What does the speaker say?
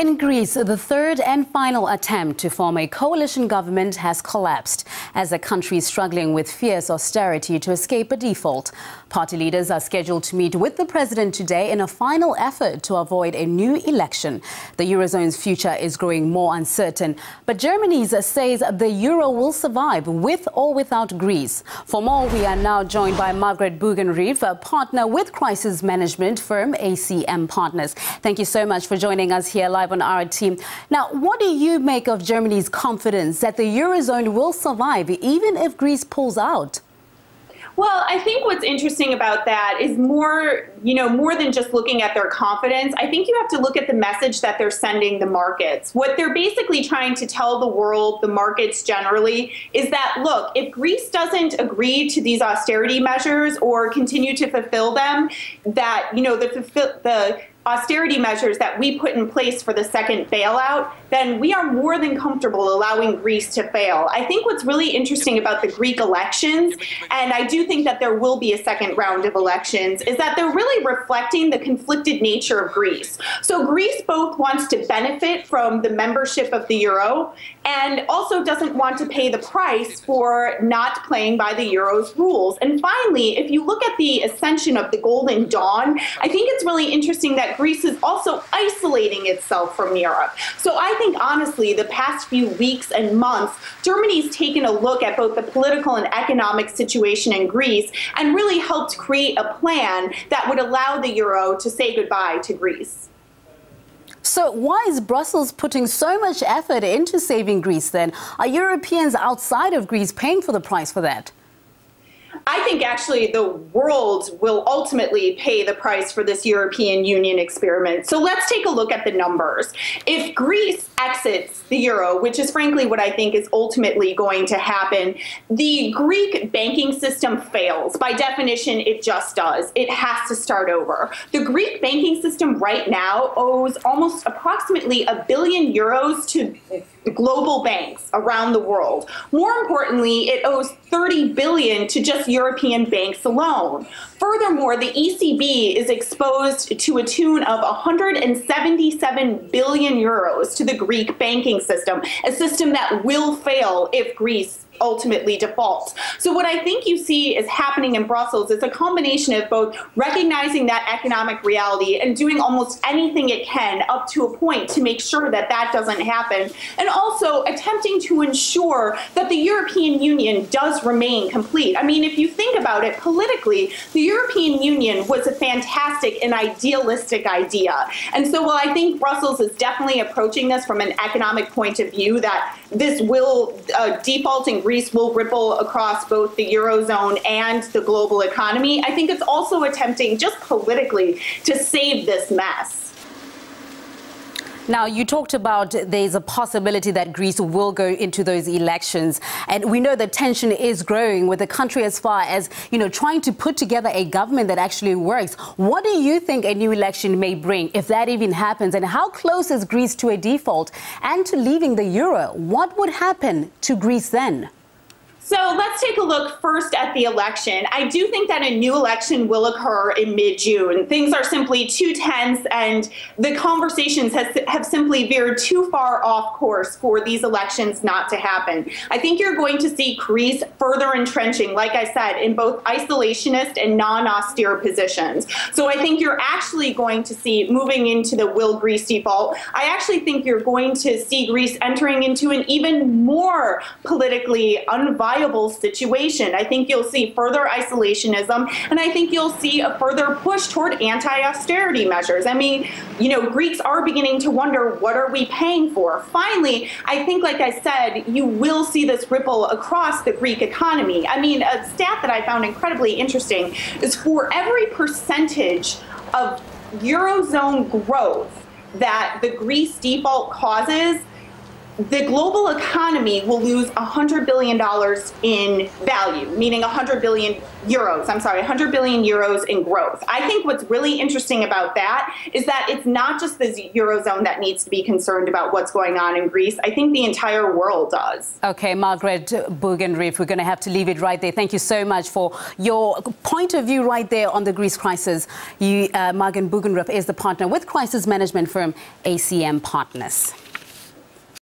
In Greece, the third and final attempt to form a coalition government has collapsed as the country is struggling with fierce austerity to escape a default. Party leaders are scheduled to meet with the president today in a final effort to avoid a new election. The Eurozone's future is growing more uncertain, but Germany says the euro will survive with or without Greece. For more, we are now joined by Margaret Bugenrief, a partner with crisis management firm ACM Partners. Thank you so much for joining us here live on our team. Now, what do you make of Germany's confidence that the Eurozone will survive even if Greece pulls out? Well, I think what's interesting about that is more than just looking at their confidence. I think you have to look at the message that they're sending the markets. What they're basically trying to tell the world, the markets generally, is that, look, if Greece doesn't agree to these austerity measures or continue to fulfill them, that, the austerity measures that we put in place for the second bailout, then we are more than comfortable allowing Greece to fail. I think what's really interesting about the Greek elections, and I do think that there will be a second round of elections, is that they're really reflecting the conflicted nature of Greece. So Greece both wants to benefit from the membership of the euro and also doesn't want to pay the price for not playing by the euro's rules. And finally, if you look at the ascension of the Golden Dawn, I think it's really interesting that Greece is also isolating itself from Europe. So I think, honestly, the past few weeks and months, Germany's taken a look at both the political and economic situation in Greece and really helped create a plan that would allow the euro to say goodbye to Greece. So why is Brussels putting so much effort into saving Greece then? Are Europeans outside of Greece paying for the price for that? I think actually the world will ultimately pay the price for this European Union experiment. So let's take a look at the numbers. If Greece exits the euro, which is frankly what I think is ultimately going to happen, the Greek banking system fails. By definition, it just does. It has to start over. The Greek banking system right now owes almost approximately €1 billion to global banks around the world. More importantly, it owes $30 billion to just European banks alone. Furthermore, the ECB is exposed to a tune of 177 billion euros to the Greek banking system, a system that will fail if Greece ultimately defaults. So what I think you see is happening in Brussels is a combination of both recognizing that economic reality and doing almost anything it can up to a point to make sure that that doesn't happen, and also attempting to ensure that the European Union does remain complete. I mean, if you think about it politically, the European Union was a fantastic and idealistic idea. And so while I think Brussels is definitely approaching this from an economic point of view, that this will default in Greece will ripple across both the Eurozone and the global economy, I think it's also attempting just politically to save this mess. Now, you talked about there's a possibility that Greece will go into those elections. And we know that tension is growing with the country as far as, trying to put together a government that actually works. What do you think a new election may bring, if that even happens? And how close is Greece to a default and to leaving the euro? What would happen to Greece then? So let's take a look first at the election. I do think that a new election will occur in mid-June. Things are simply too tense, and the conversations have simply veered too far off course for these elections not to happen. I think you're going to see Greece further entrenching, like I said, in both isolationist and non-austere positions. So I think you're actually going to see, moving into the will Greece default, I actually think you're going to see Greece entering into an even more politically unviable situation. I think you'll see further isolationism, and I think you'll see a further push toward anti-austerity measures. I mean, Greeks are beginning to wonder, what are we paying for? Finally, I think, like I said, you will see this ripple across the Greek economy. I mean, a stat that I found incredibly interesting is for every percentage of Eurozone growth that the Greece default causes, the global economy will lose $100 billion in value, meaning 100 billion euros in growth. I think what's really interesting about that is that it's not just the Eurozone that needs to be concerned about what's going on in Greece. I think the entire world does. Okay, Margaret Bugenrif, we're going to have to leave it right there. Thank you so much for your point of view right there on the Greece crisis. Margaret Bugenrif is the partner with crisis management firm ACM Partners.